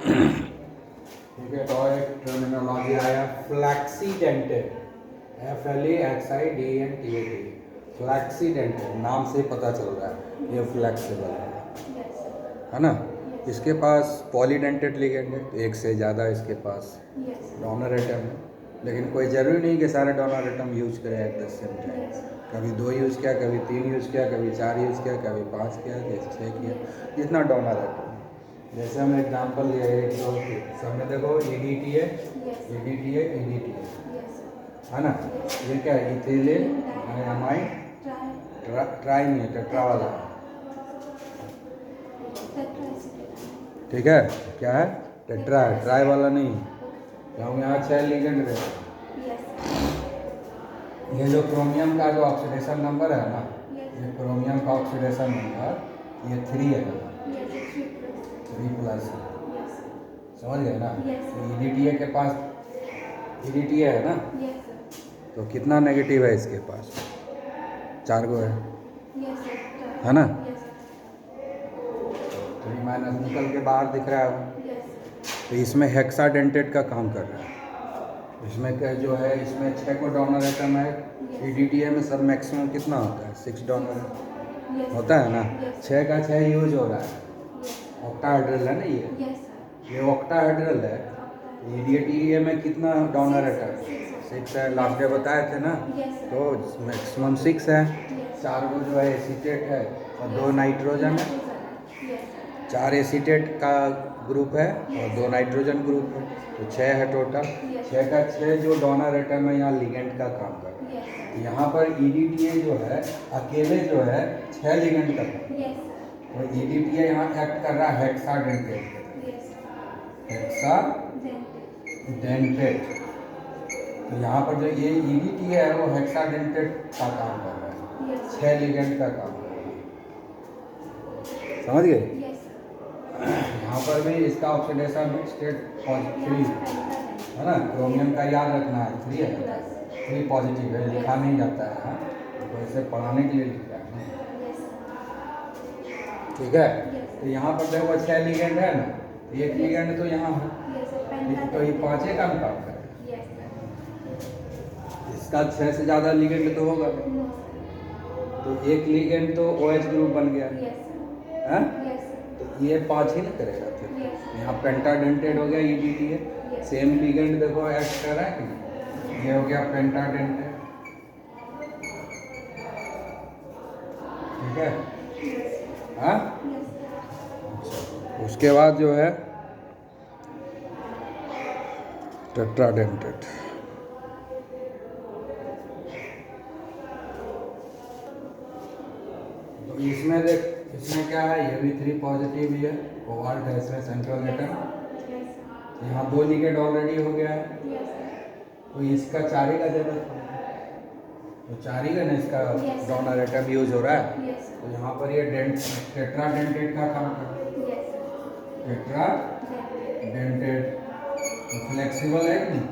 ठीक है, और एक टर्मिनोलॉजी आया फ्लैक्सीडेंटेड, FLEXIDENTED, फ्लैक्सीडेंटेड, नाम से पता चल रहा है ये फ्लैक्सिबल है ना। इसके पास पॉलीडेंटेड लिगेंड है, तो एक से ज़्यादा इसके पास डोनर एटम है, लेकिन कोई ज़रूरी नहीं कि सारे डोनर एटम यूज करें एट द सेम टाइम। कभी 2 यूज़ किया, कभी 3 यूज़ किया, कभी 4 यूज़ किया, कभी 5 किया, कभी 6 किया, जितना डोनर एटम। जैसे हम एग्जाम्पल लिए 1 2 3, सब में देखो EDTA EDTA EDTA है ना। ये क्या है, इथिलीन डायमाइड ट्राई नहीं है, टेट्रा वाला है, ठीक है। क्या है, टेट्रा है, ट्राई वाला नहीं। क्योंकि यहाँ 6 लिगेंड रहते हैं। ये जो क्रोमियम का जो ऑक्सीडेशन नंबर है ना, ये क्रोमियम का ऑक्सीडेशन नंबर ये 3 है, 3+, समझ गए ना। तो EDTA के पास EDTA है ना, तो कितना नेगेटिव है इसके पास, 4 गो है ना। 3- निकल के बाहर दिख रहा है, तो इसमें हेक्साडेंटेड का काम कर रहा है। इसमें क्या जो है, इसमें 6 को डोनर एटम है। EDTA में सब मैक्सिमम कितना होता है, 6 डोनर होता है ना। 6 का 6 यूज हो रहा है, ऑक्टाहेड्रल है ना ये ऑक्टाहेड्रल है। EDTA में कितना डोनर एटम, 6 है, लास्ट डे बताए थे ना। तो मैक्सिमम 6 है, 4 को जो है एसीटेट है और 2 नाइट्रोजन है, 4 एसीटेट का ग्रुप है और 2 नाइट्रोजन ग्रुप है, तो 6 है टोटल। 6 का 6 जो डोनर एटम है यहाँ लिगेंड का काम कर रहा है। यहाँ पर EDTA जो है अकेले जो है 6 लिगेंड का काम, तो EDTA यहाँ एक्ट कर रहा है हेक्साडेंटेड, हेक्साडेंटेड। तो यहाँ पर जो ये EDTA है वो हेक्साडेंटेड का काम कर रहा है, 6 लिगेंड का काम कर रहा है, समझ गए। यहाँ पर भी इसका ऑक्सीडेशन स्टेट पॉजिटिव है ना। क्रोमियम का याद रखना है, 3 है, 3 पॉजिटिव है, लिखा नहीं जाता है हाँ? तो इसे पढ़ाने के लिए लिखा है, ठीक है। तो यहाँ पर देखो 6 लिगेंड है ना, एक लिगेंड तो यहाँ है, तो ये 5 काम कर रहा है। इसका 6 से ज़्यादा लिगेंड तो होगा, तो एक लिगेंड तो OH ग्रुप बन गया है, तो ये 5 ही ना करेगा फिर। यहाँ पेंटाडेंटेड हो गया EDTA, सेम लिगेंड देखो एक्ट कर रहा है कि नहीं, ये हो गया पेंटाडेंटेड, ठीक है हाँ। उसके बाद जो है टेट्राडेंटेड, तो इसमें देख, इसमें क्या है, ये भी 3 पॉजिटिव ही है, कोबाल्ट है इसमें सेंट्रल एटम, यहाँ 2 लिगेंड ऑलरेडी हो गया है, तो इसका 4 ही का जरूरत है, तो 4 ही का ना इसका डोनर एटम यूज हो रहा है। तो यहाँ पर ये टेट्राडेंटेड का काम कर रहा है, टेट्राडेंटेड, तो फ्लेक्सिबल है कि नहीं।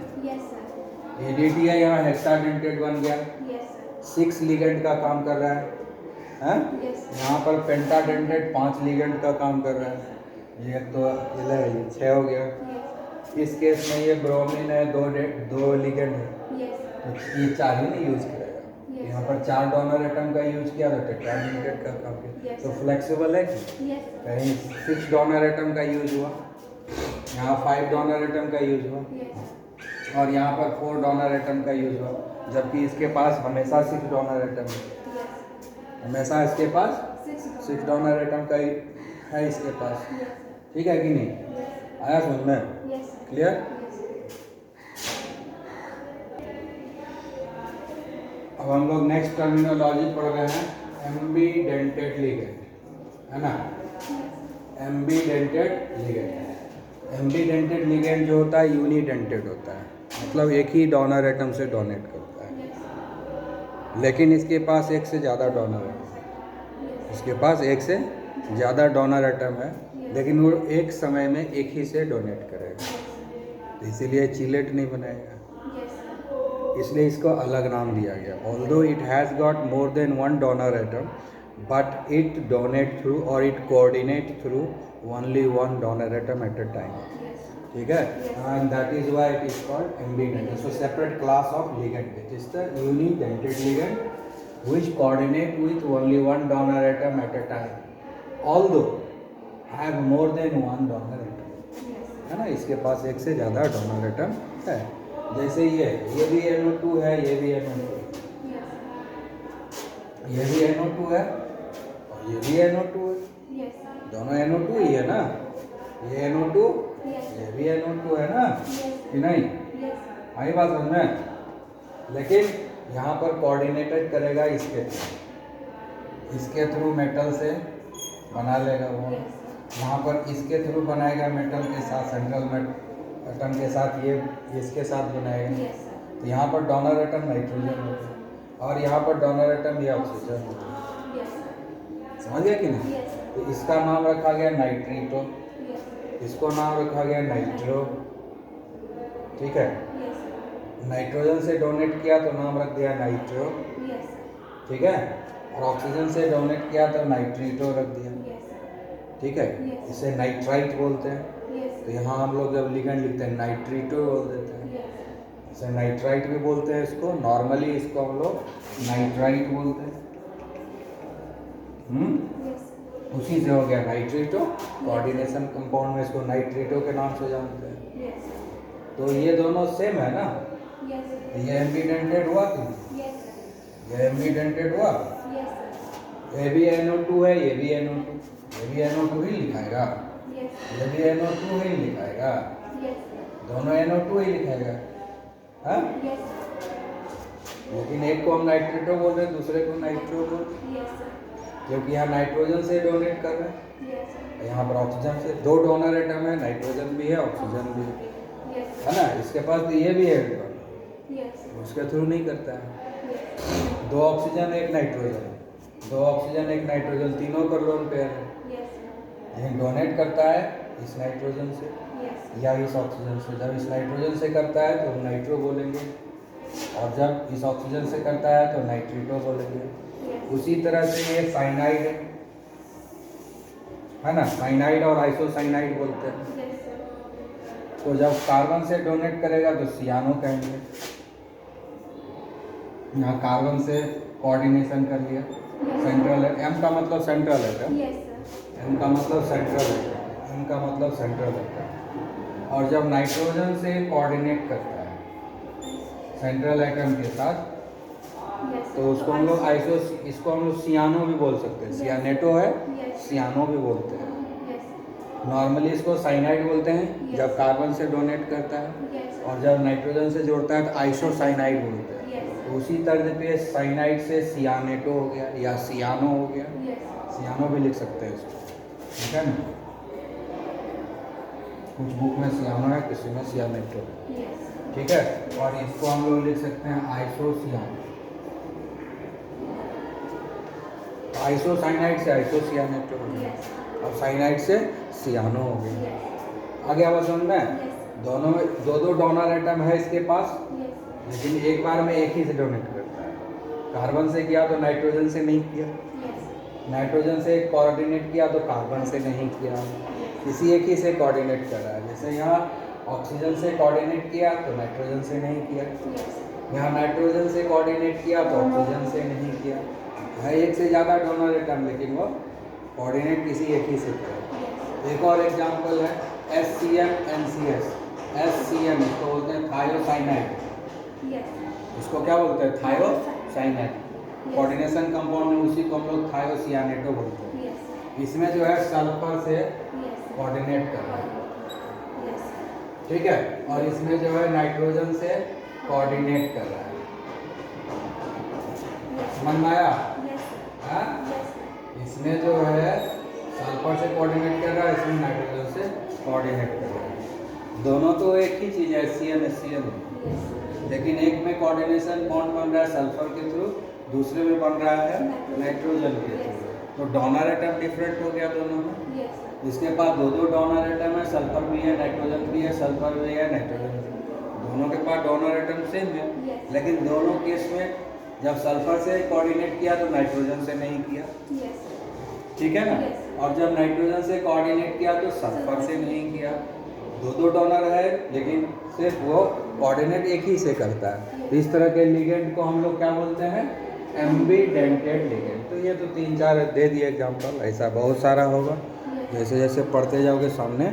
EDTA यहाँ हेक्साडेंटेड बन गया, 6 लिगेंड का काम कर रहा है। यहाँ पर पेंटाडेंटेड 5 लिगेंड का काम कर रहा है, ये तो ये 6 हो गया। इस केस में ये ब्रोमीन है, 2 लिगेंड है, तो ये 4 ही नहीं यूज करेगा। यहाँ पर 4 डोनर एटम का यूज किया, तो टेट्राडेंटेड का काम किया, तो फ्लेक्सिबल है कि कहीं 6 डोनर एटम का यूज हुआ, यहाँ 5 डोनर एटम का यूज हुआ, और यहाँ पर 4 डोनर एटम का यूज हुआ, जबकि इसके पास हमेशा 6 डोनर एटम है, हमेशा इसके पास 6 डोनर एटम का है इसके पास, ठीक है कि नहीं। आया समझ में, क्लियर। अब हम लोग नेक्स्ट टर्मिनोलॉजी पढ़ रहे हैं, एम्बीडेंटेड लिगेंड, है ना। एम्बीडेंटेड लिगेंड, एम्बीडेंटेड लिगेंड जो होता है यूनिडेंटेड होता है, मतलब एक ही डोनर एटम से डोनेट करता है, लेकिन इसके पास एक से ज़्यादा डोनर एटम, इसके पास एक से ज़्यादा डोनर एटम है, लेकिन वो एक समय में एक ही से डोनेट करेगा, तो इसीलिए चिलेट नहीं बनाएगा, इसलिए इसको अलग नाम दिया गया। Although it has got more than 1 donor atom, but it donate through और it coordinate through only one donor atom at a time, Yes. ठीक है, Yes. And that is why it is called ambidentate. So separate class of ligand, it is the unidentate ligand which coordinate with only one donor atom at a time, although have more than one donor atom, Yes. है ना, इसके पास एक से ज़्यादा donor atom है. जैसे ये भी NO2 है, ये भी NO2 है, Yes. ये भी NO2 है और ये भी NO2 है, Yes. दोनों NO2 ही है ना. ये NO2, Yes. ये भी NO2 है ना, Yes. कि नहीं? Yes. आई बात समझ में. लेकिन यहाँ पर कोऑर्डिनेटेड करेगा इसके थ्रू मेटल से बना लेगा वो. Yes. यहाँ पर इसके थ्रू बनाएगा मेटल के साथ, सेंट्रल एटम के साथ, ये इसके साथ बनाएगा. Yes. तो यहाँ पर डोनर एटम नाइट्रोजन होता है और यहाँ पर डोनर एटम ये ऑक्सीजन होता है. Yes. समझ गया कि नहीं? Yes. तो इसका नाम रखा गया नाइट्रीटो, Yes. इसको नाम रखा गया नाइट्रो, ठीक है. Yes. नाइट्रोजन से डोनेट किया तो नाम रख दिया नाइट्रो, Yes. ठीक है, और ऑक्सीजन से डोनेट किया तो नाइट्रीटो रख दिया, Yes. ठीक है. Yes. इसे नाइट्राइट बोलते हैं. Yes. तो यहाँ हम लोग जब लिगेंड लिखते हैं नाइट्रीटो बोल देते हैं. Yes. इसे नाइट्राइट भी बोलते हैं इसको. नॉर्मली इसको हम लोग नाइट्राइट बोलते हैं. Yes. उसी से हो गया नाइट्रीटो. कोऑर्डिनेशन कंपाउंड में इसको नाइट्रीटो के नाम से जानते हैं. Yes. तो ये दोनों सेम है ना. Yes. ये एम्बीडेंटेड हुआ कि Yes. ये एम्बीडेंटेड हुआ. Yes. ये भी NO2 है, ये भी NO2, ये भी NO2 ही लिखाएगा, Yes. ये भी NO2 ही लिखाएगा, Yes. दोनों NO2 ही लिखाएगा. हाँ, Yes. लेकिन एक को हम नाइट्रीटो बोल रहे हैं, दूसरे को नाइट्रो बोल रहे हैं, Yes. क्योंकि यहाँ नाइट्रोजन से डोनेट कर रहे हैं, Yes. यहाँ पर ऑक्सीजन से. दो डोनर एटम है, नाइट्रोजन भी है, ऑक्सीजन भी है, Yes. है ना. इसके पास तो ये भी है, Yes. उसके थ्रू नहीं करता है. Yes. दो ऑक्सीजन एक नाइट्रोजन, दो ऑक्सीजन एक नाइट्रोजन, तीनों पर लोन पेयर है. Yes. लेकिन डोनेट करता है इस नाइट्रोजन से Yes. या इस ऑक्सीजन से. जब इस नाइट्रोजन से करता है तो हम नाइट्रो बोलेंगे, और जब इस ऑक्सीजन से करता है तो नाइट्रीटो बोलेंगे. Yes. उसी तरह से ये साइनाइड है ना, साइनाइड और आइसोसाइनाइड बोलते हैं. Yes, sir. तो जब कार्बन से डोनेट करेगा तो सियानो कहेंगे. यहाँ कार्बन से कोऑर्डिनेशन कर लिया. सेंट्रल है, M का मतलब सेंट्रल है, Yes, sir. M का मतलब सेंट्रल है, M का मतलब सेंट्रल है. और जब नाइट्रोजन से कोऑर्डिनेट करता है सेंट्रल एटम के साथ, Yes, sir. तो उसको हम लोग इसको हम लोग सियानो भी बोल सकते हैं. सियानेटो है, Yes. सियानो भी बोलते हैं. Yes. नॉर्मली इसको साइनाइड बोलते हैं जब कार्बन से डोनेट करता है, Yes. और जब नाइट्रोजन से जोड़ता है तो आइसोसाइनाइड बोलते हैं. Yes. तो उसी तर्ज पे साइनाइड से सियानेटो हो गया या सियानो हो गया. Yes. सियानो भी लिख सकते हैं इसको, ठीक है ना. कुछ बुक में सियानो है, किसी में सियानेटो है, Yes. ठीक है. और इसको हम लोग लिख सकते हैं आइसोसियानो. आइसोसाइनाइड से आइसोसियानेटो हो गया, Yes. और साइनाइड से सियानो हो गया. Yes. आगे आवाज समझ में. Yes. दोनों में दो दो डोनर एटम है इसके पास, Yes. लेकिन एक बार में एक ही से डोनेट करता है. कार्बन से किया तो नाइट्रोजन से नहीं किया, Yes. नाइट्रोजन से कोऑर्डिनेट किया तो कार्बन से नहीं किया, किसी एक ही से कोऑर्डिनेट कर रहा है. जैसे यहाँ ऑक्सीजन से कोऑर्डिनेट किया तो नाइट्रोजन से नहीं किया, Yes. यहाँ नाइट्रोजन से कोऑर्डिनेट किया तो ऑक्सीजन से नहीं किया. है एक से ज़्यादा डोनर एटम, लेकिन वो कोऑर्डिनेट किसी एक ही से किया. Yes. एक और एग्जांपल है SCN-NCS. SCN इसको बोलते हैं थायोसाइनाइड. Yes. इसको क्या बोलते हैं? थायोसाइनाइड. कोऑर्डिनेशन कंपाउंड में उसी को हम लोग थायोसियानेटो बोलते हैं. Yes. इसमें जो है सल्फर से Yes. कोऑर्डिनेट कर रहा है, Yes. ठीक है, और इसमें जो है नाइट्रोजन से कोऑर्डिनेट कर रहा है. Yes. समझ में आया? Yes. हाँ? Yes. इसमें जो है सल्फर से कोऑर्डिनेट कर रहा है, इसमें नाइट्रोजन से कोऑर्डिनेट कर रहा है. दोनों तो एक ही चीज़ है, SCN SCN, Yes. लेकिन एक में कोऑर्डिनेशन बॉन्ड बन रहा है सल्फर के थ्रू, दूसरे में बन रहा है नाइट्रोजन के थ्रू. तो डोनर एटम डिफरेंट हो गया दोनों में. Yes. इसके पास दो दो डोनर एटम है, सल्फर भी है, नाइट्रोजन भी है, सल्फर भी है, नाइट्रोजन भी है. दोनों के पास डोनर एटम सेम है, Yes. लेकिन दोनों केस में जब सल्फर से कोऑर्डिनेट किया तो नाइट्रोजन से नहीं किया. Yes. ठीक है ना। Yes. और जब नाइट्रोजन से कोऑर्डिनेट किया तो सल्फर से नहीं किया। दो डोनर है लेकिन सिर्फ वो कोऑर्डिनेट एक ही से करता है। तो इस तरह के लिगेंड को हम लोग क्या बोलते हैं, एम्बीडेंटेड लिगेंड। तो ये तो 3-4 दे दिए एग्जांपल, ऐसा बहुत सारा होगा, जैसे जैसे पढ़ते जाओगे सामने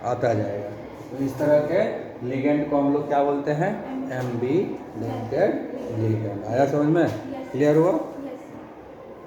आता जाएगा। तो इस तरह के लिगेंड को हम लोग क्या बोलते हैं, एम्बीडेंटेड लिगेंड। आया समझ में, क्लियर हुआ।